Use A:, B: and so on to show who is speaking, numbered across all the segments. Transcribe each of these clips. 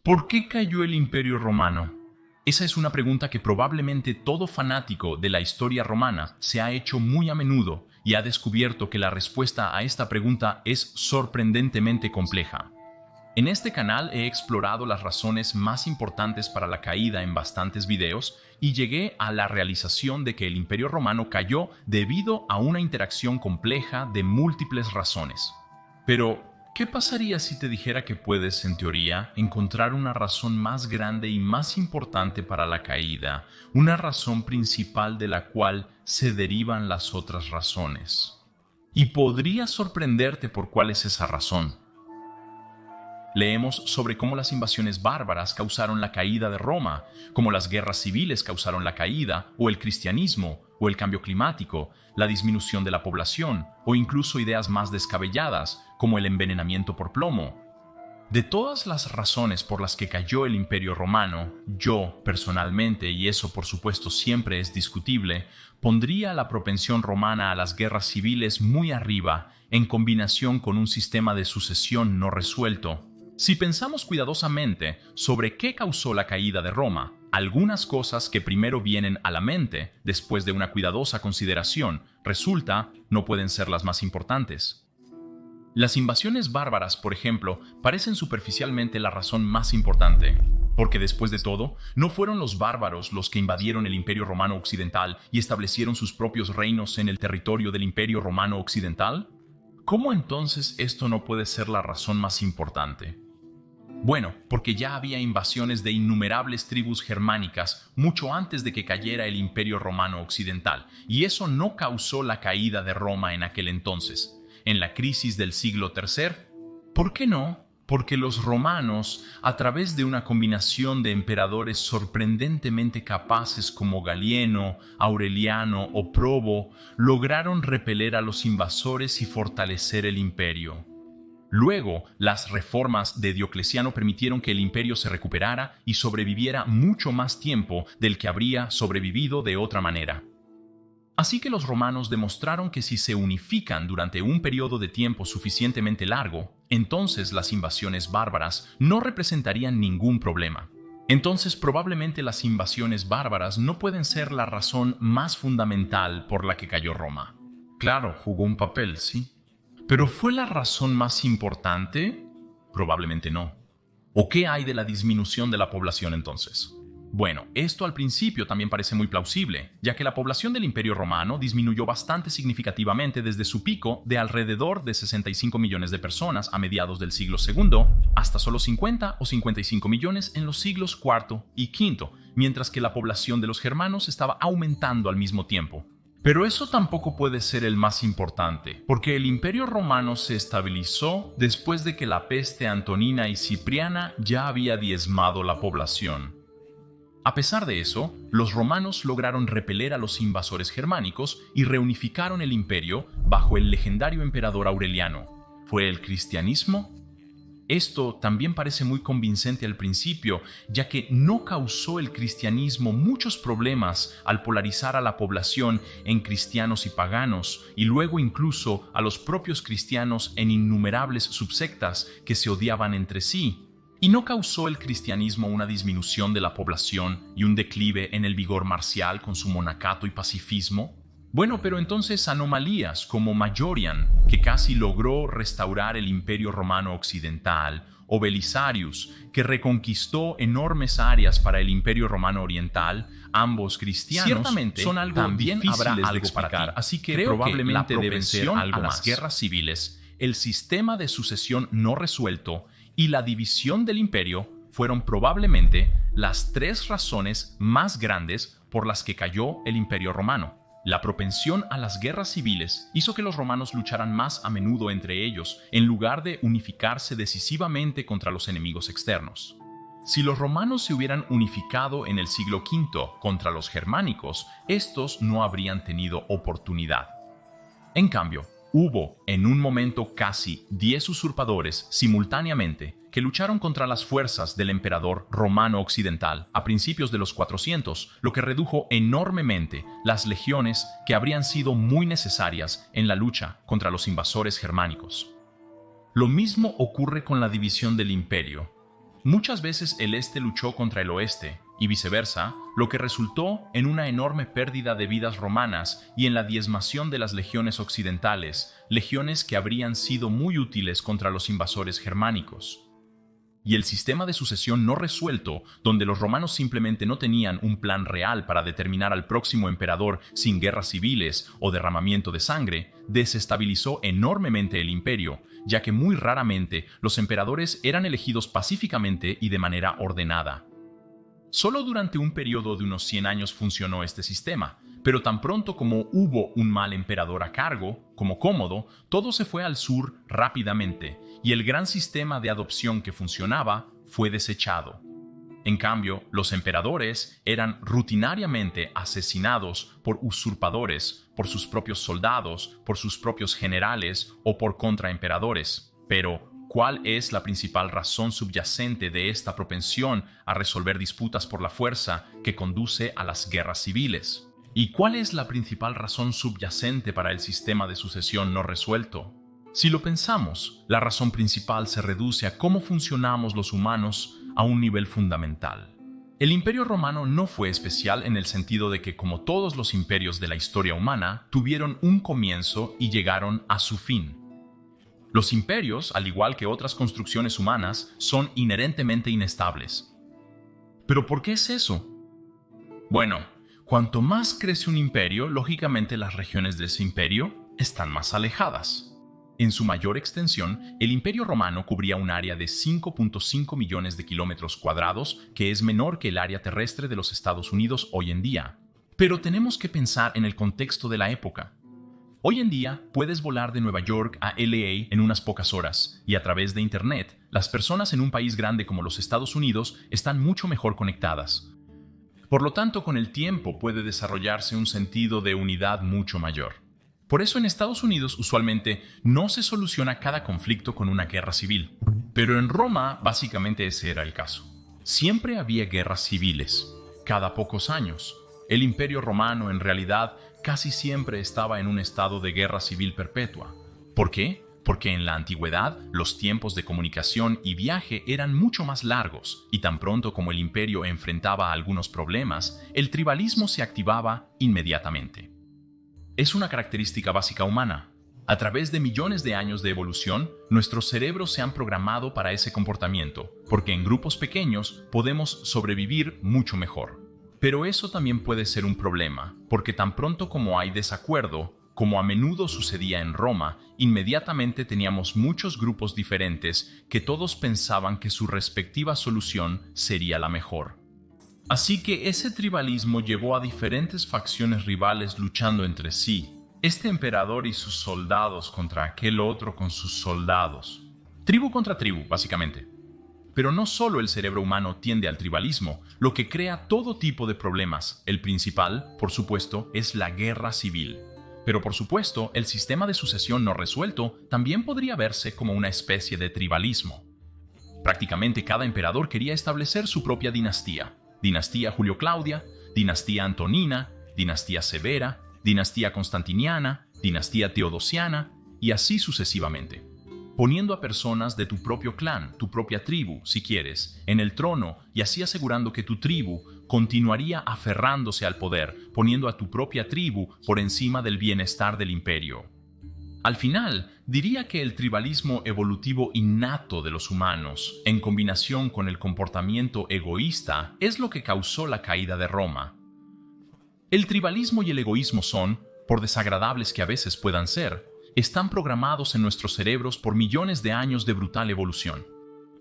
A: ¿Por qué cayó el Imperio Romano? Esa es una pregunta que probablemente todo fanático de la historia romana se ha hecho muy a menudo y ha descubierto que la respuesta a esta pregunta es sorprendentemente compleja. En este canal he explorado las razones más importantes para la caída en bastantes videos y llegué a la realización de que el Imperio Romano cayó debido a una interacción compleja de múltiples razones. Pero, ¿qué pasaría si te dijera que puedes, en teoría, encontrar una razón más grande y más importante para la caída, una razón principal de la cual se derivan las otras razones? Y podría sorprenderte por cuál es esa razón. Leemos sobre cómo las invasiones bárbaras causaron la caída de Roma, cómo las guerras civiles causaron la caída, o el cristianismo, o el cambio climático, la disminución de la población, o incluso ideas más descabelladas, como el envenenamiento por plomo. De todas las razones por las que cayó el Imperio Romano, yo, personalmente, y eso por supuesto siempre es discutible, pondría la propensión romana a las guerras civiles muy arriba, en combinación con un sistema de sucesión no resuelto. Si pensamos cuidadosamente sobre qué causó la caída de Roma, algunas cosas que primero vienen a la mente, después de una cuidadosa consideración, no pueden ser las más importantes. Las invasiones bárbaras, por ejemplo, parecen superficialmente la razón más importante, porque después de todo, ¿no fueron los bárbaros los que invadieron el Imperio Romano Occidental y establecieron sus propios reinos en el territorio del Imperio Romano Occidental? ¿Cómo entonces esto no puede ser la razón más importante? Bueno, porque ya había invasiones de innumerables tribus germánicas mucho antes de que cayera el Imperio Romano Occidental, y eso no causó la caída de Roma en aquel entonces. En la crisis del siglo III, ¿por qué no? Porque los romanos, a través de una combinación de emperadores sorprendentemente capaces como Galieno, Aureliano o Probo, lograron repeler a los invasores y fortalecer el imperio. Luego, las reformas de Diocleciano permitieron que el imperio se recuperara y sobreviviera mucho más tiempo del que habría sobrevivido de otra manera. Así que los romanos demostraron que si se unifican durante un periodo de tiempo suficientemente largo, entonces las invasiones bárbaras no representarían ningún problema. Entonces probablemente las invasiones bárbaras no pueden ser la razón más fundamental por la que cayó Roma. Claro, jugó un papel, sí. ¿Pero fue la razón más importante? Probablemente no. ¿O qué hay de la disminución de la población entonces? Bueno, esto al principio también parece muy plausible, ya que la población del Imperio Romano disminuyó bastante significativamente desde su pico de alrededor de 65 millones de personas a mediados del siglo II hasta solo 50 o 55 millones en los siglos IV y V, mientras que la población de los germanos estaba aumentando al mismo tiempo. Pero eso tampoco puede ser el más importante, porque el Imperio Romano se estabilizó después de que la peste antonina y cipriana ya había diezmado la población. A pesar de eso, los romanos lograron repeler a los invasores germánicos y reunificaron el imperio bajo el legendario emperador Aureliano. ¿Fue el cristianismo? Esto también parece muy convincente al principio, ya que no causó el cristianismo muchos problemas al polarizar a la población en cristianos y paganos, y luego incluso a los propios cristianos en innumerables subsectas que se odiaban entre sí. ¿Y no causó el cristianismo una disminución de la población y un declive en el vigor marcial con su monacato y pacifismo? Bueno, pero entonces anomalías como Majorian, que casi logró restaurar el Imperio Romano Occidental, o Belisarius, que reconquistó enormes áreas para el Imperio Romano Oriental, ambos cristianos, ciertamente son algo también difíciles de explicar, así que creo probablemente deben ser algo más. Las guerras civiles, el sistema de sucesión no resuelto y la división del imperio fueron probablemente las tres razones más grandes por las que cayó el Imperio Romano. La propensión a las guerras civiles hizo que los romanos lucharan más a menudo entre ellos, en lugar de unificarse decisivamente contra los enemigos externos. Si los romanos se hubieran unificado en el siglo V contra los germánicos, estos no habrían tenido oportunidad. En cambio, hubo en un momento casi 10 usurpadores simultáneamente que lucharon contra las fuerzas del emperador romano occidental a principios de los 400, lo que redujo enormemente las legiones que habrían sido muy necesarias en la lucha contra los invasores germánicos. Lo mismo ocurre con la división del imperio. Muchas veces el este luchó contra el oeste, y viceversa, lo que resultó en una enorme pérdida de vidas romanas y en la diezmación de las legiones occidentales, legiones que habrían sido muy útiles contra los invasores germánicos. Y el sistema de sucesión no resuelto, donde los romanos simplemente no tenían un plan real para determinar al próximo emperador sin guerras civiles o derramamiento de sangre, desestabilizó enormemente el imperio, ya que muy raramente los emperadores eran elegidos pacíficamente y de manera ordenada. Solo durante un periodo de unos 100 años funcionó este sistema, pero tan pronto como hubo un mal emperador a cargo, como Cómodo, todo se fue al sur rápidamente, y el gran sistema de adopción que funcionaba fue desechado. En cambio, los emperadores eran rutinariamente asesinados por usurpadores, por sus propios soldados, por sus propios generales o por contraemperadores. Pero, ¿cuál es la principal razón subyacente de esta propensión a resolver disputas por la fuerza que conduce a las guerras civiles? ¿Y cuál es la principal razón subyacente para el sistema de sucesión no resuelto? Si lo pensamos, la razón principal se reduce a cómo funcionamos los humanos a un nivel fundamental. El Imperio Romano no fue especial en el sentido de que, como todos los imperios de la historia humana, tuvieron un comienzo y llegaron a su fin. Los imperios, al igual que otras construcciones humanas, son inherentemente inestables. ¿Pero por qué es eso? Bueno, cuanto más crece un imperio, lógicamente las regiones de ese imperio están más alejadas. En su mayor extensión, el Imperio Romano cubría un área de 5.5 millones de kilómetros cuadrados, que es menor que el área terrestre de los Estados Unidos hoy en día. Pero tenemos que pensar en el contexto de la época. Hoy en día, puedes volar de Nueva York a LA en unas pocas horas, y a través de Internet, las personas en un país grande como los Estados Unidos están mucho mejor conectadas. Por lo tanto, con el tiempo puede desarrollarse un sentido de unidad mucho mayor. Por eso en Estados Unidos usualmente no se soluciona cada conflicto con una guerra civil. Pero en Roma básicamente ese era el caso. Siempre había guerras civiles, cada pocos años. El Imperio Romano en realidad casi siempre estaba en un estado de guerra civil perpetua. ¿Por qué? Porque en la antigüedad los tiempos de comunicación y viaje eran mucho más largos, y tan pronto como el imperio enfrentaba algunos problemas, el tribalismo se activaba inmediatamente. Es una característica básica humana. A través de millones de años de evolución, nuestros cerebros se han programado para ese comportamiento, porque en grupos pequeños podemos sobrevivir mucho mejor. Pero eso también puede ser un problema, porque tan pronto como hay desacuerdo, como a menudo sucedía en Roma, inmediatamente teníamos muchos grupos diferentes que todos pensaban que su respectiva solución sería la mejor. Así que ese tribalismo llevó a diferentes facciones rivales luchando entre sí, este emperador y sus soldados contra aquel otro con sus soldados. Tribu contra tribu, básicamente. Pero no solo el cerebro humano tiende al tribalismo, lo que crea todo tipo de problemas. El principal, por supuesto, es la guerra civil. Pero por supuesto, el sistema de sucesión no resuelto también podría verse como una especie de tribalismo. Prácticamente cada emperador quería establecer su propia dinastía. Dinastía Julio-Claudia, dinastía Antonina, dinastía Severa, dinastía Constantiniana, dinastía Teodosiana, y así sucesivamente. Poniendo a personas de tu propio clan, tu propia tribu, si quieres, en el trono y así asegurando que tu tribu continuaría aferrándose al poder, poniendo a tu propia tribu por encima del bienestar del imperio. Al final, diría que el tribalismo evolutivo innato de los humanos, en combinación con el comportamiento egoísta, es lo que causó la caída de Roma. El tribalismo y el egoísmo son, por desagradables que a veces puedan ser, están programados en nuestros cerebros por millones de años de brutal evolución.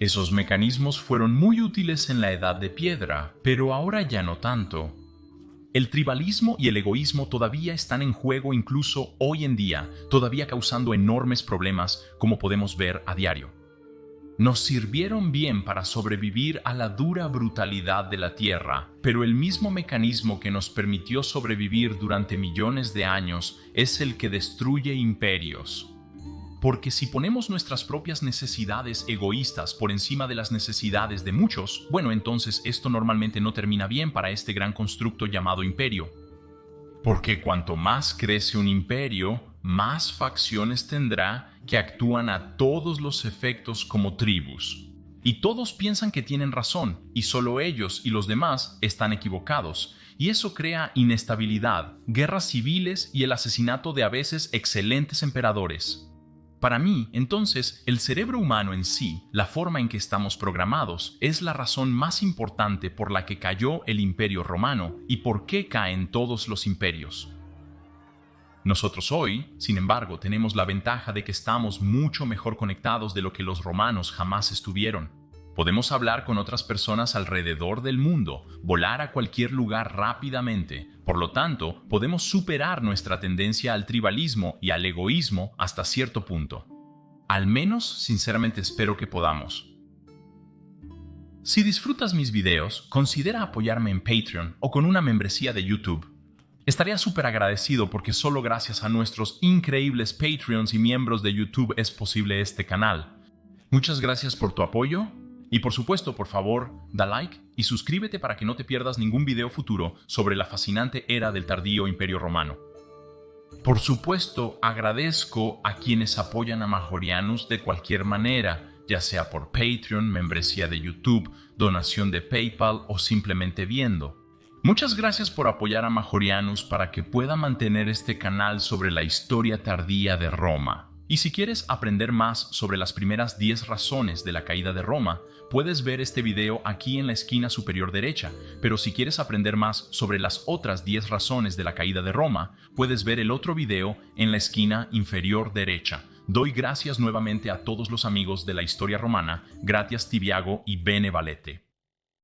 A: Esos mecanismos fueron muy útiles en la Edad de Piedra, pero ahora ya no tanto. El tribalismo y el egoísmo todavía están en juego incluso hoy en día, todavía causando enormes problemas, como podemos ver a diario. Nos sirvieron bien para sobrevivir a la dura brutalidad de la Tierra, pero el mismo mecanismo que nos permitió sobrevivir durante millones de años es el que destruye imperios. Porque si ponemos nuestras propias necesidades egoístas por encima de las necesidades de muchos, bueno, entonces esto normalmente no termina bien para este gran constructo llamado imperio. Porque cuanto más crece un imperio, más facciones tendrá que actúan a todos los efectos como tribus. y todos piensan que tienen razón, y solo ellos y los demás están equivocados, y eso crea inestabilidad, guerras civiles y el asesinato de a veces excelentes emperadores. Para mí, entonces, el cerebro humano en sí, la forma en que estamos programados, es la razón más importante por la que cayó el Imperio Romano y por qué caen todos los imperios. Nosotros hoy, sin embargo, tenemos la ventaja de que estamos mucho mejor conectados de lo que los romanos jamás estuvieron. Podemos hablar con otras personas alrededor del mundo, volar a cualquier lugar rápidamente. Por lo tanto, podemos superar nuestra tendencia al tribalismo y al egoísmo hasta cierto punto. Al menos, sinceramente espero que podamos. Si disfrutas mis videos, considera apoyarme en Patreon o con una membresía de YouTube. Estaría súper agradecido porque solo gracias a nuestros increíbles Patreons y miembros de YouTube es posible este canal. Muchas gracias por tu apoyo. Y por supuesto, por favor, da like y suscríbete para que no te pierdas ningún video futuro sobre la fascinante era del tardío Imperio Romano. Por supuesto, agradezco a quienes apoyan a Majorianus de cualquier manera, ya sea por Patreon, membresía de YouTube, donación de PayPal o simplemente viendo. Muchas gracias por apoyar a Majorianus para que pueda mantener este canal sobre la historia tardía de Roma. Y si quieres aprender más sobre las primeras 10 razones de la caída de Roma, puedes ver este video aquí en la esquina superior derecha, pero si quieres aprender más sobre las otras 10 razones de la caída de Roma, puedes ver el otro video en la esquina inferior derecha. Doy gracias nuevamente a todos los amigos de la historia romana, Gratias Tibiago y Bene Valete.